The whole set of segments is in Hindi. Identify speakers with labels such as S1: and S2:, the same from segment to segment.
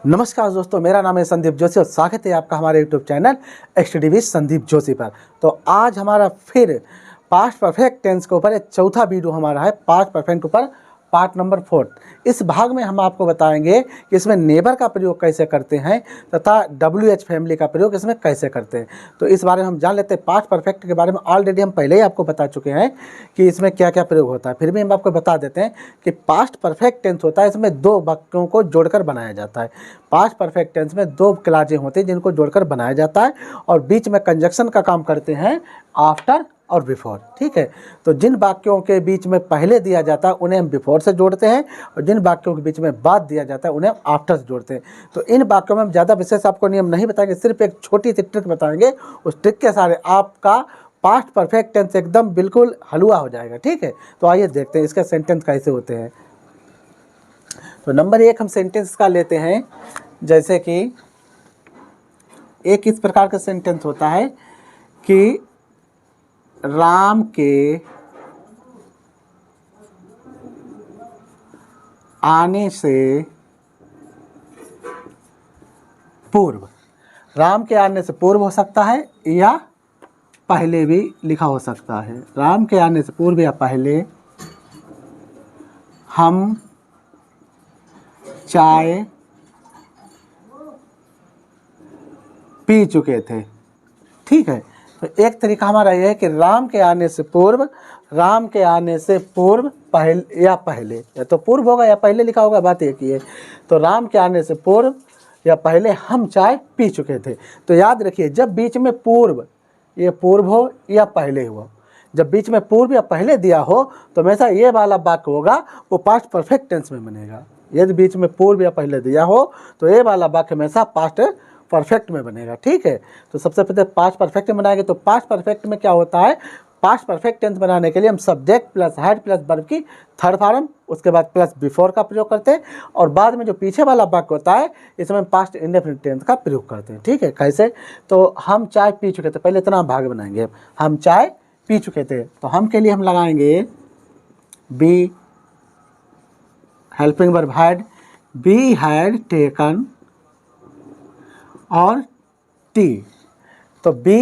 S1: नमस्कार दोस्तों, मेरा नाम है संदीप जोशी और स्वागत है आपका हमारे YouTube channel study with Sandeep Joshi पर। तो आज हमारा फिर पास्ट परफेक्ट टेंस के ऊपर एक चौथा वीडियो हमारा है, पास्ट परफेक्ट ऊपर पार्ट नंबर 4। इस भाग में हम आपको बताएंगे कि इसमें नेबर का प्रयोग कैसे करते हैं तथा WH फैमिली का प्रयोग इसमें कैसे करते हैं। तो इस बारे में हम जान लेते हैं। पास्ट परफेक्ट के बारे में ऑलरेडी हम पहले ही आपको बता चुके हैं कि इसमें क्या क्या प्रयोग होता है, फिर भी हम आपको बता देते हैं कि पास्ट परफेक्ट टेंस होता है, इसमें दो वाक्यों को जोड़कर बनाया जाता है। पास्ट परफेक्ट टेंस में दो क्लाजें होती हैं जिनको जोड़कर बनाया जाता है और बीच में कंजक्शन का काम करते हैं आफ्टर और बिफोर। ठीक है, तो जिन वाक्यों के बीच में पहले दिया जाता है उन्हें हम बिफोर से जोड़ते हैं और जिन वाक्यों के बीच में बाद दिया जाता है उन्हें हम आफ्टर से जोड़ते हैं। तो इन वाक्यों में हम ज़्यादा विशेष आपको नियम नहीं बताएंगे, सिर्फ एक छोटी सी ट्रिक बताएंगे। उस ट्रिक के सारे आपका पास्ट परफेक्ट टेंस एकदम बिल्कुल हलवा हो जाएगा। ठीक है, तो आइए देखते हैं इसके सेंटेंस कैसे होते हैं। तो नंबर 1 हम सेंटेंस का लेते हैं, जैसे कि एक इस प्रकार का सेंटेंस होता है कि राम के आने से पूर्व। राम के आने से पूर्व हो सकता है या पहले भी लिखा हो सकता है। राम के आने से पूर्व या पहले हम चाय पी चुके थे। ठीक है, तो एक तरीका हमारा यह है कि राम के आने से पूर्व, राम के आने से पूर्व पहले या तो पूर्व होगा या पहले लिखा होगा, बात एक ही है। तो राम के आने से पूर्व या पहले हम चाय पी चुके थे। तो याद रखिए, जब बीच में पूर्व, ये पूर्व हो या पहले हो, जब बीच में पूर्व या पहले दिया हो तो हमेशा ये वाला वाक्य होगा वो पास्ट परफेक्ट टेंस में बनेगा। यदि बीच में पूर्व या पहले दिया हो तो ये वाला वाक्य हमेशा पास्ट परफेक्ट में बनेगा। ठीक है, तो सबसे पहले पास्ट परफेक्ट में बनाएंगे। तो पास्ट परफेक्ट में क्या होता है, पास्ट परफेक्ट टेंस बनाने के लिए हम subject plus head plus verb की थर्ड फॉर्म, उसके बाद प्लस बिफोर का प्रयोग करते हैं और बाद में जो पीछे वाला वाक्य होता है इसमें हम पास्ट इंडेफिनिट टेंस का प्रयोग करते हैं। ठीक है, कैसे, तो हम चाय पी चुके थे, पहले इतना भाग बनाएंगे। हम चाय पी चुके थे तो हम के लिए हम लगाएंगे we, helping verb had, we had taken और टी। तो बी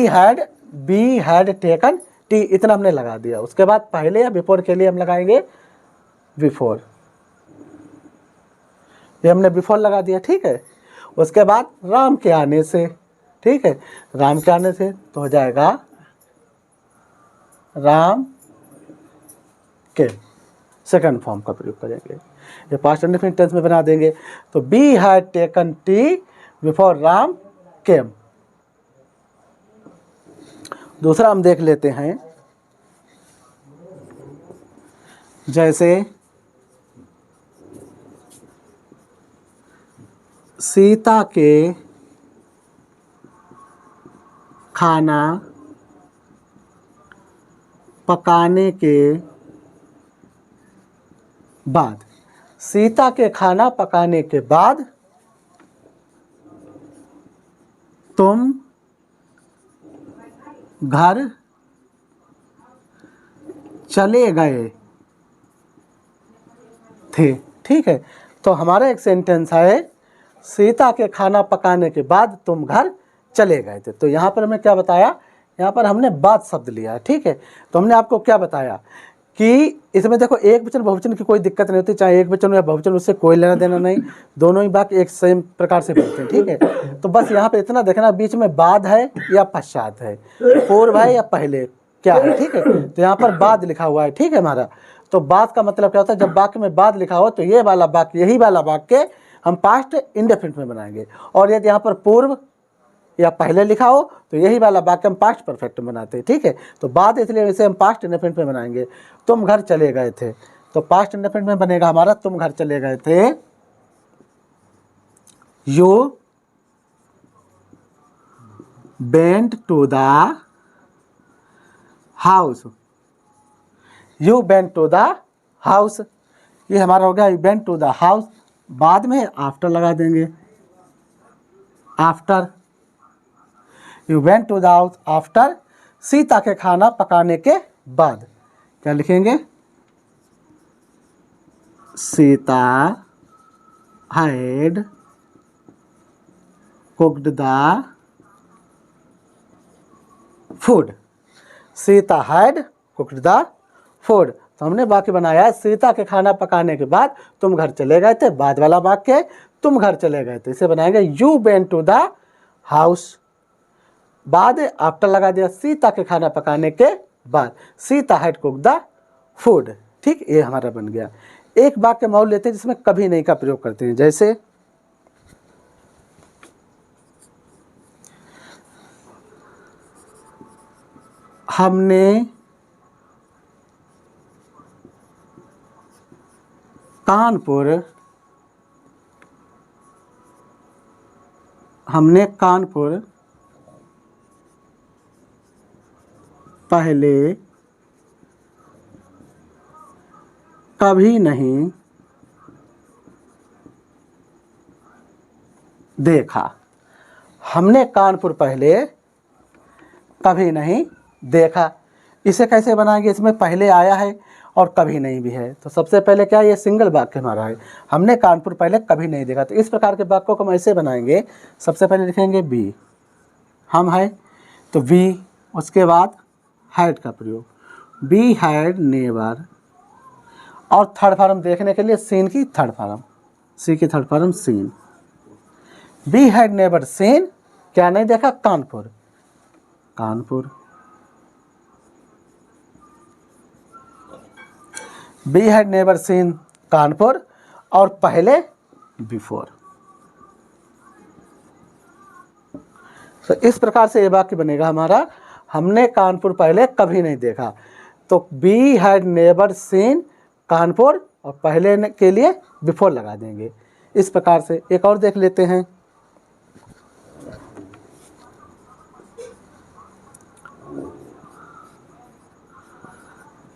S1: हैड टेकन टी, इतना हमने लगा दिया। उसके बाद पहले या बिफोर के लिए हम लगाएंगे बिफोर, ये हमने बिफोर लगा दिया। ठीक है, उसके बाद राम के आने से, ठीक है, राम के आने से तो हो जाएगा राम के, सेकंड फॉर्म का प्रयोग करेंगे, ये पास्ट इंडेफिनिट टेंस में बना देंगे। तो we had taken tea before Ram came. दूसरा हम देख लेते हैं, जैसे सीता के खाना पकाने के बाद, सीता के खाना पकाने के बाद तुम घर चले गए थे। ठीक है, तो हमारा एक सेंटेंस है सीता के खाना पकाने के बाद तुम घर चले गए थे। तो यहाँ पर हमें क्या बताया, यहाँ पर हमने बाद शब्द लिया है। ठीक है, तो हमने आपको क्या बताया कि इसमें देखो एक वचन बहुवचन की कोई दिक्कत नहीं होती, चाहे एक वचन या बहुवचन, उससे कोई लेना देना नहीं, दोनों ही वाक्य एक सेम प्रकार से बनते हैं। ठीक है, तो बस यहाँ पे इतना देखना बीच में बाद है या पश्चात है, पूर्व है या पहले क्या है। ठीक है, तो यहाँ पर बाद लिखा हुआ है। ठीक है हमारा, तो बाद का मतलब क्या होता है, जब वाक्य में बाद लिखा हो तो ये वाला वाक्य, यही वाला वाक्य हम पास्ट इंडेफिनिट में बनाएंगे, और यदि यहाँ पर पूर्व या पहले लिखा हो तो यही वाला वाक्य हम पास्ट परफेक्ट में बनाते हैं। ठीक है, तो बाद इसलिए इसे हम पास्ट इंडेफिनिट में बनाएंगे। तुम घर चले गए थे, तो पास्ट इंडेफिनिट में बनेगा हमारा तुम घर चले गए थे, you went to the house, you went to the house, ये हमारा हो गया you went to the house. बाद में आफ्टर लगा देंगे, after, you went to the house after Sita के खाना पकाने के बाद। क्या लिखेंगे, Sita had cooked the food. Sita had cooked the food. तो हमने वाक्य बनाया है, सीता के खाना पकाने के बाद तुम घर चले गए थे। बाद वाला वाक्य है, तुम घर चले गए थे। इसे बनाएंगे you went to the house. बाद आफ्टर लगा दिया, सीता के खाना पकाने के बाद। Sita had cooked the food. ठीक, ये हमारा बन गया। एक वाक्य हम और लेते हैं जिसमें कभी नहीं का प्रयोग करते हैं, जैसे हमने कानपुर पहले कभी नहीं देखा। हमने कानपुर पहले कभी नहीं देखा। इसे कैसे बनाएंगे? इसमें पहले आया है और कभी नहीं भी है। तो सबसे पहले क्या, ये सिंगल वाक्य हमारा है, हमने कानपुर पहले कभी नहीं देखा। तो इस प्रकार के वाक्यों को हम ऐसे बनाएंगे, सबसे पहले लिखेंगे बी, हम है तो वी, उसके बाद हैड का प्रयोग, बी हैड नेवर, और थर्ड फॉर्म देखने के लिए सीन की थर्ड फॉर्म, सी की third form seen. We had never seen, क्या नहीं देखा? Kanpur. Kanpur. We had never seen Kanpur, और पहले बिफोर। तो इस प्रकार से ये वाक्य बनेगा हमारा, हमने कानपुर पहले कभी नहीं देखा। तो we had never seen Kanpur, और पहले के लिए बिफोर लगा देंगे। इस प्रकार से एक और देख लेते हैं।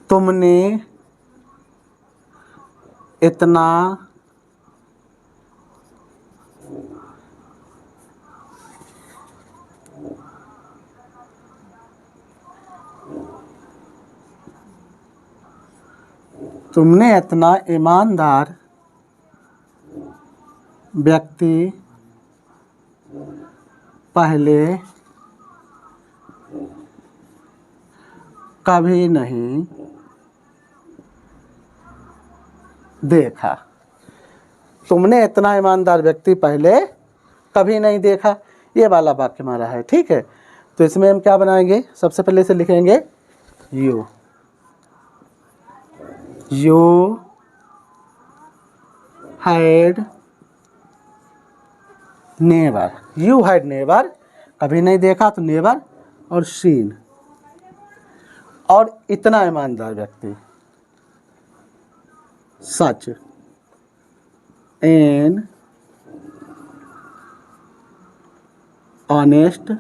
S1: तुमने इतना ईमानदार व्यक्ति पहले कभी नहीं देखा। तुमने इतना ईमानदार व्यक्ति पहले कभी नहीं देखा, ये वाला वाक्य हमारा है। ठीक है, तो इसमें हम क्या बनाएंगे? सबसे पहले इसे लिखेंगे you had never. You had never, कभी नहीं देखा तो नेवर, और सीन, और इतना ईमानदार व्यक्ति, सच an honest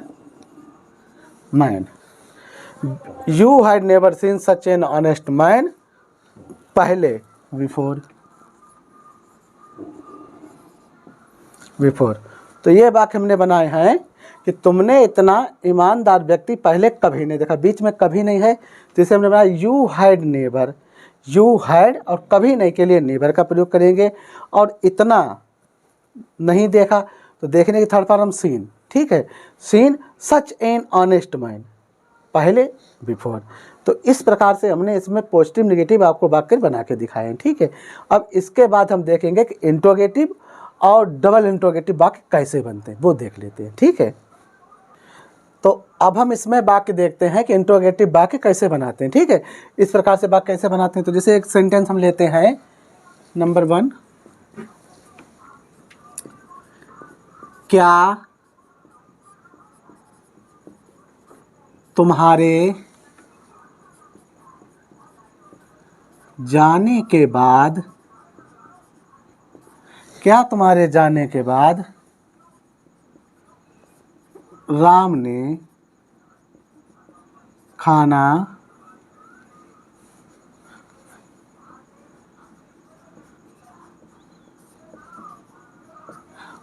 S1: man. You had never scene such an honest man, पहले बिफोर। तो ये वाक्य हमने बनाए हैं कि तुमने इतना ईमानदार व्यक्ति पहले कभी नहीं देखा। बीच में कभी नहीं है, तो इसे हमने बनाया you had never. You had और कभी नहीं के लिए नेवर का प्रयोग करेंगे, और इतना नहीं देखा तो देखने की थर्ड फॉर्म सीन। ठीक है, seen such an honest man, पहले बिफोर। तो इस प्रकार से हमने इसमें पॉजिटिव नेगेटिव आपको वाक्य बना के दिखाए हैं। ठीक है, अब इसके बाद हम देखेंगे कि इंट्रोगेटिव और डबल इंट्रोगेटिव वाक्य कैसे बनते हैं, वो देख लेते हैं। ठीक है, तो अब हम इसमें वाक्य देखते हैं कि इंट्रोगेटिव वाक्य कैसे बनाते हैं। ठीक है, इस प्रकार से वाक्य कैसे बनाते हैं। तो जैसे एक सेंटेंस हम लेते हैं, नंबर 1, क्या तुम्हारे जाने के बाद राम ने खाना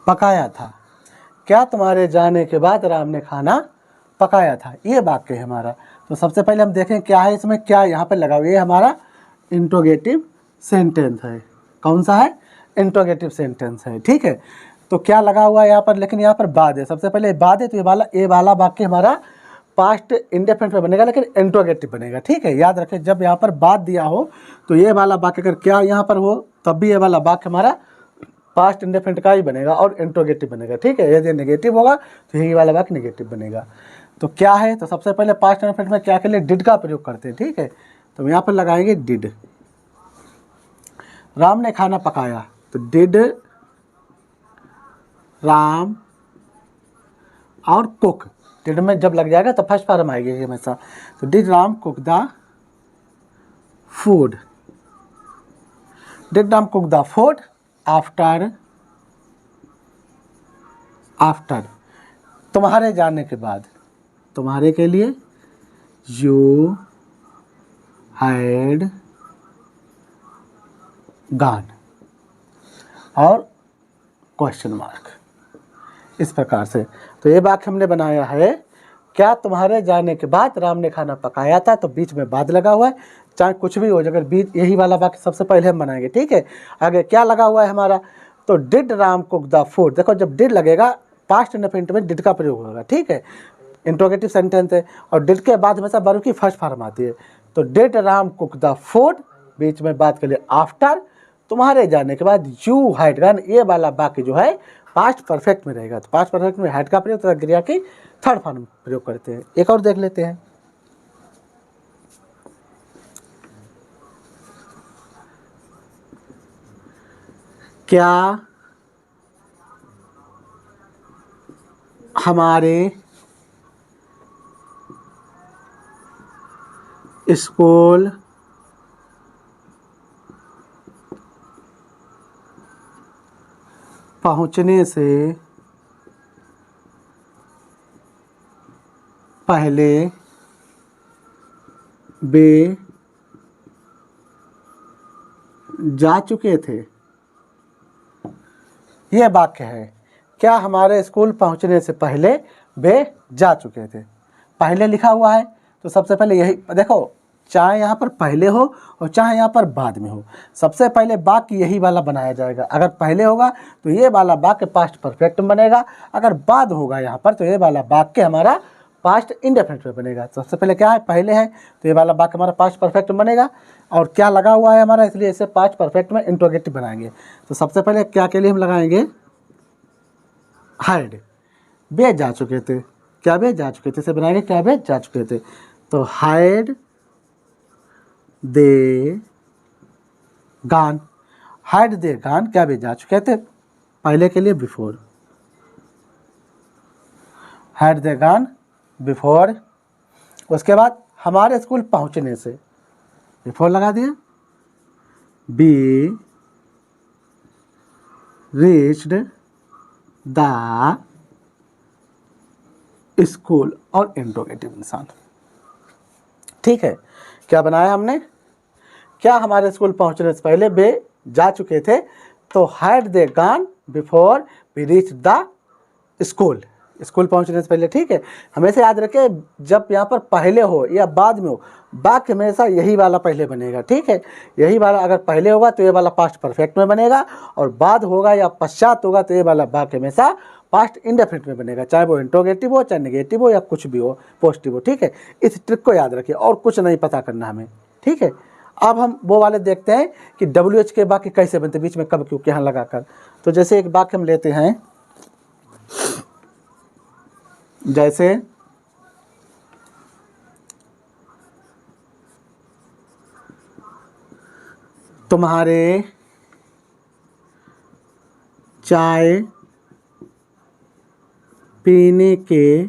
S1: पकाया था। क्या तुम्हारे जाने के बाद राम ने खाना पकाया था, ये वाक्य है हमारा। तो सबसे पहले हम देखें क्या है इसमें, क्या यहाँ पे लगा हुआ है। ये हमारा इंट्रोगेटिव सेंटेंस है। कौन सा है? इंट्रोगेटिव सेंटेंस है। ठीक है, तो क्या लगा हुआ है यहाँ पर, लेकिन यहाँ पर बाद है, सबसे पहले बाद है, तो ये वाला वाक्य हमारा पास्ट इंडेफिनिट में बनेगा, लेकिन इंट्रोगेटिव बनेगा। ठीक है, याद रखें जब यहाँ पर बाद दिया हो तो ये वाला वाक्य अगर क्या यहाँ पर हो तब भी ये वाला वाक्य हमारा पास्ट इंडेफिनिट का ही बनेगा और इंट्रोगेटिव बनेगा। ठीक है, यदि नेगेटिव होगा तो यही वाला वाक्य नेगेटिव बनेगा। तो क्या है, तो सबसे पहले पास्ट इंडेफिनिट में क्या के लिए डिड का प्रयोग करते हैं। ठीक है, तो यहाँ पर लगाएंगे डिड। राम ने खाना पकाया, तो डिड राम, और कुक, डिड में जब लग जाएगा तो फर्स्ट फॉर्म आएगी हमेशा, तो did Ram cook the food, did Ram cook the food after, तुम्हारे जाने के बाद, तुम्हारे के लिए यू हैड गॉन, और क्वेश्चन मार्क, इस प्रकार से। तो ये वाक्य हमने बनाया है, क्या तुम्हारे जाने के बाद राम ने खाना पकाया था, तो बीच में बाद लगा हुआ है, चाहे कुछ भी हो, अगर बीच यही वाला वाक्य सबसे पहले हम बनाएंगे। ठीक है, आगे क्या लगा हुआ है हमारा, तो did Ram cook the food. देखो जब डिड लगेगा पास्ट इंडेफिनिट में डिड का प्रयोग होगा। ठीक है, इंट्रोगेटिव सेंटेंस है और डिड के बाद हमेशा वर्ब की फर्स्ट फॉर्म आती है। तो did Ram cook the food, बीच में बात के लिए आफ्टर, तुम्हारे जाने के बाद यू हैड गॉन, ये वाला वाक्य जो है पास्ट परफेक्ट में रहेगा। तो पास्ट परफेक्ट में हैड का प्रयोग तथा क्रिया की थर्ड फॉर्म प्रयोग करते हैं। एक और देख लेते हैं, क्या हमारे स्कूल पहुंचने से पहले वे जा चुके थे। यह वाक्य है, क्या हमारे स्कूल पहुंचने से पहले वे जा चुके थे। पहले लिखा हुआ है तो सबसे पहले यही देखो, चाहे यहाँ पर पहले हो और चाहे यहाँ पर बाद में हो, सबसे पहले वाक्य यही वाला बनाया जाएगा। अगर पहले होगा तो ये वाला वाक्य पास्ट परफेक्ट में बनेगा, अगर बाद होगा यहाँ पर तो ये वाला वाक्य हमारा पास्ट इंडेफिनिट में बनेगा। सबसे पहले क्या है, पहले है, तो ये वाला वाक्य हमारा पास्ट परफेक्ट में बनेगा, और क्या लगा हुआ है हमारा, इसलिए इसे पास्ट परफेक्ट में इंट्रोगेटिव बनाएंगे। तो सबसे पहले क्या के लिए हम लगाएंगे, हैड, वे जा चुके थे, क्या वे जा चुके थे, इसे बनाएंगे क्या वे जा चुके थे। तो had they gone, had they gone, क्या वे जा चुके थे, पहले के लिए before, had they gone before. उसके बाद हमारे स्कूल पहुंचने से, बिफोर लगा दिया, बी रीच्ड द स्कूल, और इंट्रोगेटिव निशान। ठीक है, क्या बनाया हमने, क्या हमारे स्कूल पहुंचने से पहले वे जा चुके थे, तो had they gone before we reach the school, school पहुंचने से पहले। ठीक है, हमेशा याद रखें जब यहाँ पर पहले हो या बाद में हो, वाक्य हमेशा यही वाला पहले बनेगा। ठीक है, यही वाला अगर पहले होगा तो ये वाला पास्ट परफेक्ट में बनेगा, और बाद होगा या पश्चात होगा तो ये वाला वाक्य हमेशा पास्ट इंडेफिनिट में बनेगा, चाहे वो इंट्रोगेटिव हो, चाहे नेगेटिव हो, या कुछ भी हो, पॉजिटिव हो। ठीक है, इस ट्रिक को याद रखिए और कुछ नहीं पता करना हमें। ठीक है, अब हम वो वाले देखते हैं कि WH के वाक्य कैसे बनते हैं, बीच में कब क्यों यहाँ लगाकर। तो जैसे एक वाक्य हम लेते हैं, जैसे तुम्हारे चाय पीने के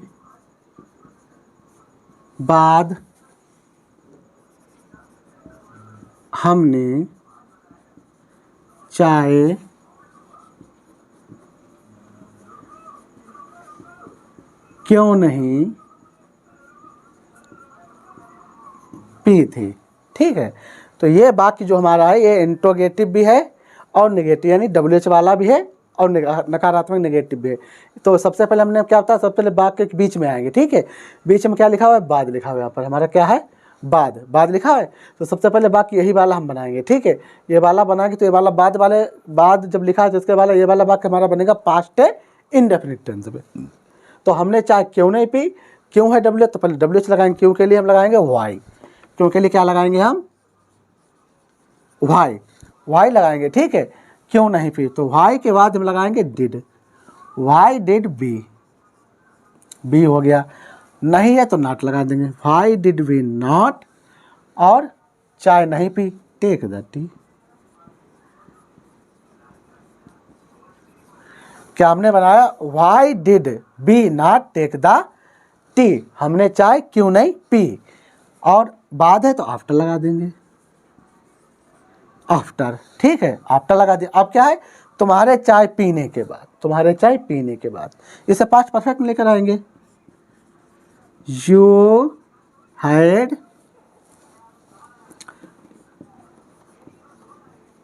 S1: बाद हमने चाय क्यों नहीं पी थी। ठीक है, तो ये वाक्य जो हमारा है ये इंट्रोगेटिव भी है और नेगेटिव, यानी WH वाला भी है और नकारात्मक नेगेटिव भी है। तो सबसे पहले हमने क्या होता है, सबसे पहले वाक्य के बीच में आएंगे। ठीक है, बीच में क्या लिखा हुआ है, बाद लिखा हुआ है, यहाँ पर हमारा क्या है, बाद, बाद लिखा है तो सबसे पहले वाक्य यही वाला हम बनाएंगे, ठीक है। ये वाला बनाएंगे तो ये वाला बाद जब लिखा है तो इसके वाला ये वाला वाक्य हमारा बनेगा पास्ट इंडेफिनिट टेंस में। तो हमने चाय क्यों नहीं पी, क्यों है डब्ल्यू, तो पहले डब्ल्यू लगाएंगे, क्यों के लिए हम लगाएंगे वाई, क्यों के लिए क्या लगाएंगे हम वाई, वाई लगाएंगे, ठीक है। क्यों नहीं पी, तो वाई के बाद हम लगाएंगे did, why did we, we हो गया। नहीं है तो नॉट लगा देंगे, वाई डिड वी नॉट, और चाय नहीं पी टेक द टी। क्या हमने बनाया, why did we not take the tea, हमने चाय क्यों नहीं पी, और बाद है तो आफ्टर लगा देंगे, आफ्टर, ठीक है, आफ्टर लगा दिया। अब क्या है, तुम्हारे चाय पीने के बाद, तुम्हारे चाय पीने के बाद, इसे पास्ट परफेक्ट में लेकर आएंगे। You had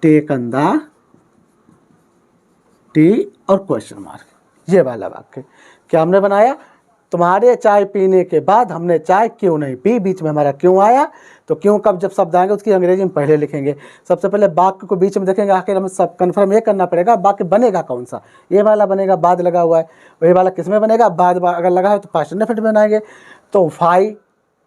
S1: taken the tea और क्वेश्चन मार्क, ये वाला वाक्य क्या हमने बनाया, तुम्हारे चाय पीने के बाद हमने चाय क्यों नहीं पी, बीच में हमारा क्यों आया, तो क्यों कब जब शब्द आएंगे उसकी अंग्रेजी में पहले लिखेंगे। सबसे पहले वाक्य को बीच में देखेंगे, आखिर हमें सब कन्फर्म ये करना पड़ेगा वाक्य बनेगा कौन सा, ये वाला बनेगा, बाद लगा हुआ है, वही वाला किस में बनेगा, बाद अगर लगा है तो पास्ट इंडेफिनिट में बनाएंगे, तो फाई,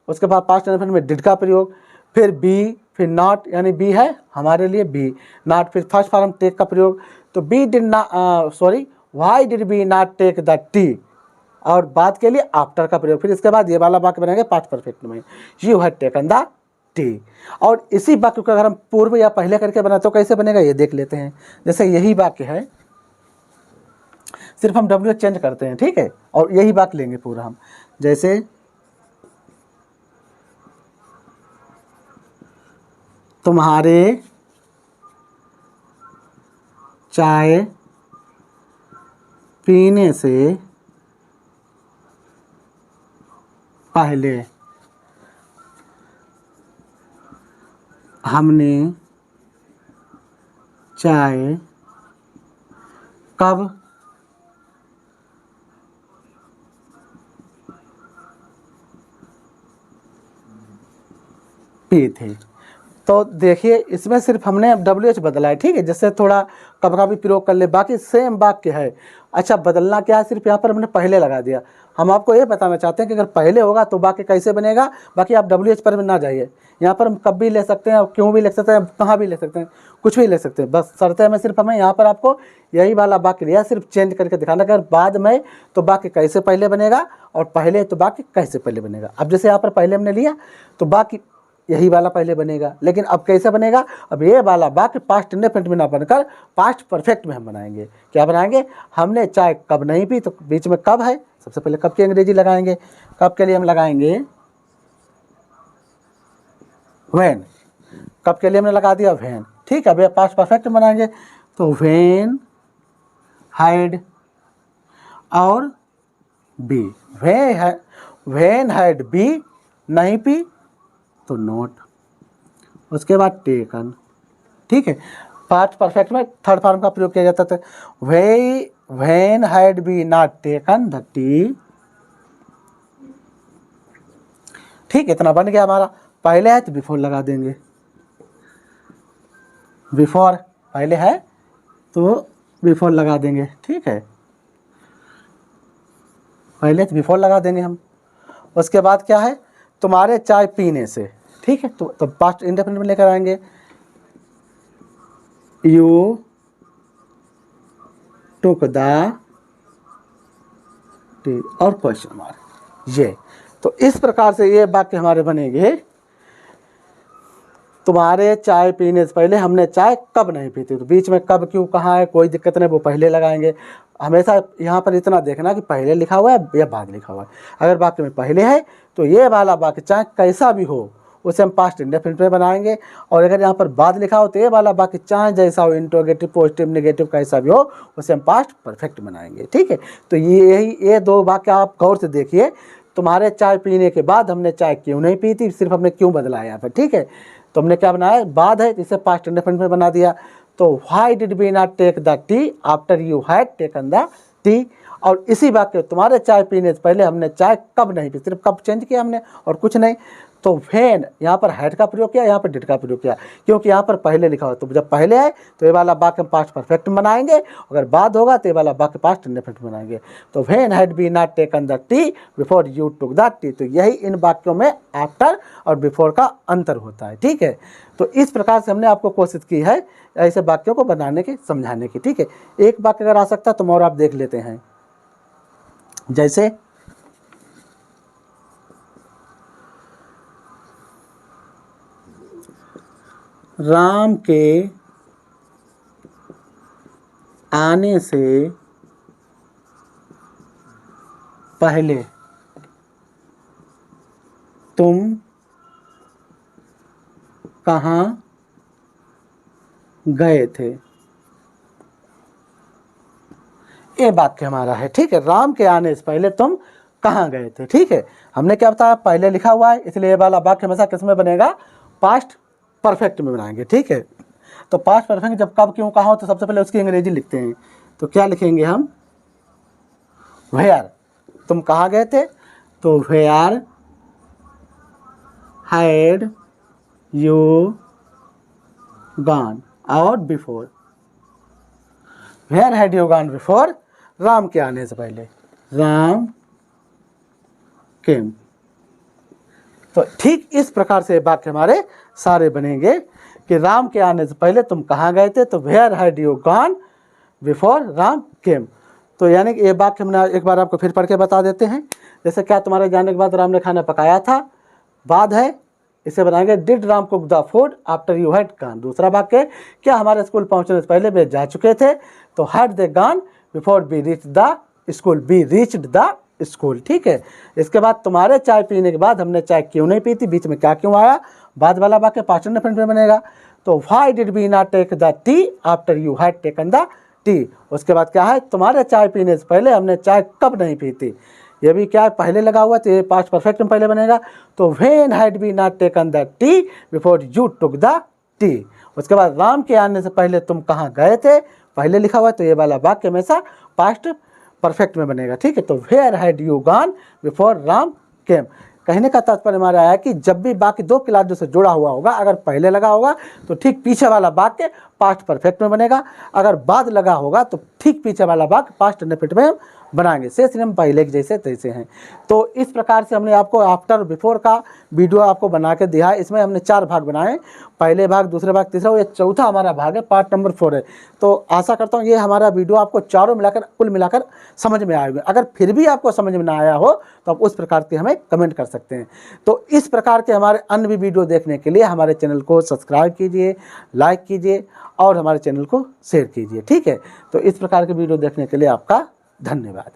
S1: उसके बाद पास्ट इंडेफिनिट में डिड का प्रयोग, फिर बी, फिर नॉट, यानी बी है हमारे लिए बी नॉट, फिर फर्स्ट फॉर्म टेक का प्रयोग, तो we did not, sorry why did we not take the tea, और बाद के लिए आफ्टर का प्रयोग। फिर इसके बाद ये वाला वाक्य बनेंगे पास्ट परफेक्ट में, you had taken the tea. और इसी वाक्य को अगर हम पूर्व या पहले करके बनाते तो कैसे बनेगा ये देख लेते हैं। जैसे यही वाक्य है, सिर्फ हम डब्ल्यू चेंज करते हैं, ठीक है, और यही वाक्य लेंगे पूरा हम। जैसे तुम्हारे चाय पीने से पहले हमने चाय कब पी थे। तो देखिए इसमें सिर्फ हमने डब्ल्यू एच बदला है, ठीक है, जिससे थोड़ा कब का भी प्रयोग कर ले, बाकी सेम वाक्य है। अच्छा बदलना क्या है, सिर्फ यहाँ पर हमने पहले लगा दिया। हम आपको ये बताना चाहते हैं कि अगर पहले होगा तो वाक्य कैसे बनेगा, बाकी आप डब्ल्यू एच पर भी ना जाइए, यहाँ पर हम कब भी ले सकते हैं और क्यों भी ले सकते हैं, कहाँ भी ले सकते हैं, कुछ भी ले सकते हैं, बस शर्त है हमें सिर्फ हमें यहाँ पर आपको यही वाला वाक्य लिया, सिर्फ चेंज करके दिखाना। अगर बाद में तो वाक्य कैसे पहले बनेगा और पहले तो वाक्य कैसे पहले बनेगा। अब जैसे यहाँ पर पहले हमने लिया तो वाक्य यही वाला पहले बनेगा, लेकिन अब कैसे बनेगा, अब ये वाला वाक्य पास्ट इंडेफिनिट में ना बनकर पास्ट परफेक्ट में हम बनाएंगे। क्या बनाएंगे, हमने चाय कब नहीं पी, तो बीच में कब है, सबसे पहले कब की अंग्रेजी लगाएंगे, कब के लिए हम लगाएंगे व्हेन, कब के लिए हमने लगा दिया व्हेन, ठीक है। अब ये पास्ट परफेक्ट में बनाएंगे तो व्हेन हैड और बी, व्हेन हैड बी नहीं पी तो नोट, उसके बाद टेकन, ठीक है। पास्ट परफेक्ट में थर्ड फॉर्म का प्रयोग किया जाता था, when had we not taken the tea, ठीक है, इतना बन गया हमारा। पहले है तो बिफोर लगा देंगे, बिफोर पहले है तो बिफोर लगा देंगे, ठीक है, पहले तो बिफोर लगा देंगे हम। उसके बाद क्या है, तुम्हारे चाय पीने से, ठीक है, तो पास्ट इंडेफिनिट में लेकर आएंगे, यू टुक द टी और क्वेश्चन मार्क, ये। तो इस प्रकार से ये वाक्य हमारे बनेंगे, तुम्हारे चाय पीने से पहले हमने चाय कब नहीं पी थी, तो बीच में कब क्यों कहाँ है कोई दिक्कत नहीं, वो पहले लगाएंगे। हमेशा यहाँ पर इतना देखना कि पहले लिखा हुआ है या बाद लिखा हुआ है। अगर वाक्य में पहले है तो ये वाला वाक्य चाहे कैसा भी हो उसे हम पास्ट इंडेफिनिट में बनाएंगे, और अगर यहाँ पर बाद लिखा हो तो ये वाला वाक्य चाहे जैसा हो, इंट्रोगेटिव पॉजिटिव नेगेटिव कैसा भी हो, उसे हम पास्ट परफेक्ट बनाएंगे, ठीक है। तो ये दो वाक्य आप गौर से देखिए, तुम्हारे चाय पीने के बाद हमने चाय क्यों नहीं पी थी, सिर्फ हमने क्यों बदला है यहाँ पर, ठीक है। तो हमने क्या बनाया, बाद है इसे पास्ट इंडेफिनिट में बना दिया। तो why did we not take the tea after you had taken the tea, और इसी वाक्य तुम्हारे चाय पीने से पहले हमने चाय कब नहीं पी, सिर्फ कब चेंज किया हमने और कुछ नहीं। तो व्हेन यहाँ पर हैड का प्रयोग किया, यहाँ पर डिड का प्रयोग किया, क्योंकि यहाँ पर पहले लिखा हुआ। तो जब पहले आए तो ये वाला वाक्य हम पास्ट परफेक्ट में बनाएंगे, अगर बाद होगा तो ये वाला वाक्य पास्ट इंडेफिनिट में बनाएंगे। तो when had we not taken the tea before you took the tea, तो यही इन वाक्यों में आफ्टर और बिफोर का अंतर होता है। ठीक है, तो इस प्रकार से हमने आपको कोशिश की है ऐसे वाक्यों को बनाने की, समझाने की। ठीक है, एक वाक्य अगर आ सकता तो और आप देख लेते हैं, जैसे राम के आने से पहले तुम कहाँ गए थे, ये वाक्य हमारा है। ठीक है, राम के आने से पहले तुम कहाँ गए थे। ठीक है, हमने क्या बताया, पहले लिखा हुआ है, इसलिए ये वाला वाक्य हमेशा किस में बनेगा, पास्ट परफेक्ट में बनाएंगे। ठीक है, तो पास्ट परफेक्ट जब कब क्यों कहाँ हो तो सबसे पहले उसकी अंग्रेजी लिखते हैं। तो क्या लिखेंगे हम, वेयर, तुम कहाँ गए थे, तो वेयर हैड यू गॉन, और before, where had you gone before, Ram के आने से पहले, राम केम। तो ठीक इस प्रकार से वाक्य हमारे सारे बनेंगे कि राम के आने से पहले तुम कहाँ गए थे, तो where had you gone before Ram came. तो यानी कि ये वाक्य हमने एक बार आपको फिर पढ़ के बता देते हैं। जैसे क्या तुम्हारे जाने के बाद राम ने खाना पकाया था, बाद है, इसे बनाएंगे did Ram cook the food after you had gone. दूसरा वाक्य, क्या हमारे स्कूल पहुंचने से पहले वे जा चुके थे, तो had they gone before we reach the school, we reached the school. ठीक है, इसके बाद तुम्हारे चाय पीने के बाद हमने चाय क्यों नहीं पी थी, बीच में क्या क्यों आया, बाद वाला वाक्य पास्ट इंडेफिनिट में बनेगा। तो why did we not take the tea after you had taken the tea. उसके बाद क्या है, तुम्हारे चाय पीने से पहले हमने चाय कब नहीं पी थी, ये भी क्या है, पहले लगा हुआ, तो ये पास्ट परफेक्ट में पहले बनेगा। तो when had we not taken the tea before you took the tea. उसके बाद राम के आने से पहले तुम कहाँ गए थे, पहले लिखा हुआ, तो ये वाला वाक्य हमेशा पास्ट परफेक्ट में बनेगा। ठीक है, तो where had you gone before Ram came. कहने का तात्पर्य हमारा है कि जब भी वाक्य दो क्लास से जुड़ा हुआ होगा, अगर पहले लगा होगा तो ठीक पीछे वाला वाक्य पास्ट परफेक्ट में बनेगा, अगर बाद लगा होगा तो ठीक पीछे वाला वाक्य पास्ट इंडेफिनिट में बनाएंगे। शेष नियम पहले के जैसे तैसे हैं। तो इस प्रकार से हमने आपको आफ्टर बिफोर का वीडियो आपको बना के दिया है। इसमें हमने 4 भाग बनाए, पहले भाग, दूसरे भाग, तीसरा, ये चौथा हमारा भाग है, पार्ट नंबर 4 है। तो आशा करता हूँ ये हमारा वीडियो आपको चारों मिलाकर, कुल मिलाकर समझ में आएगा। अगर फिर भी आपको समझ में ना आया हो तो आप उस प्रकार के हमें कमेंट कर सकते हैं। तो इस प्रकार के हमारे अन्य भी वीडियो देखने के लिए हमारे चैनल को सब्सक्राइब कीजिए, लाइक कीजिए और हमारे चैनल को शेयर कीजिए। ठीक है, तो इस प्रकार के वीडियो देखने के लिए आपका धन्यवाद।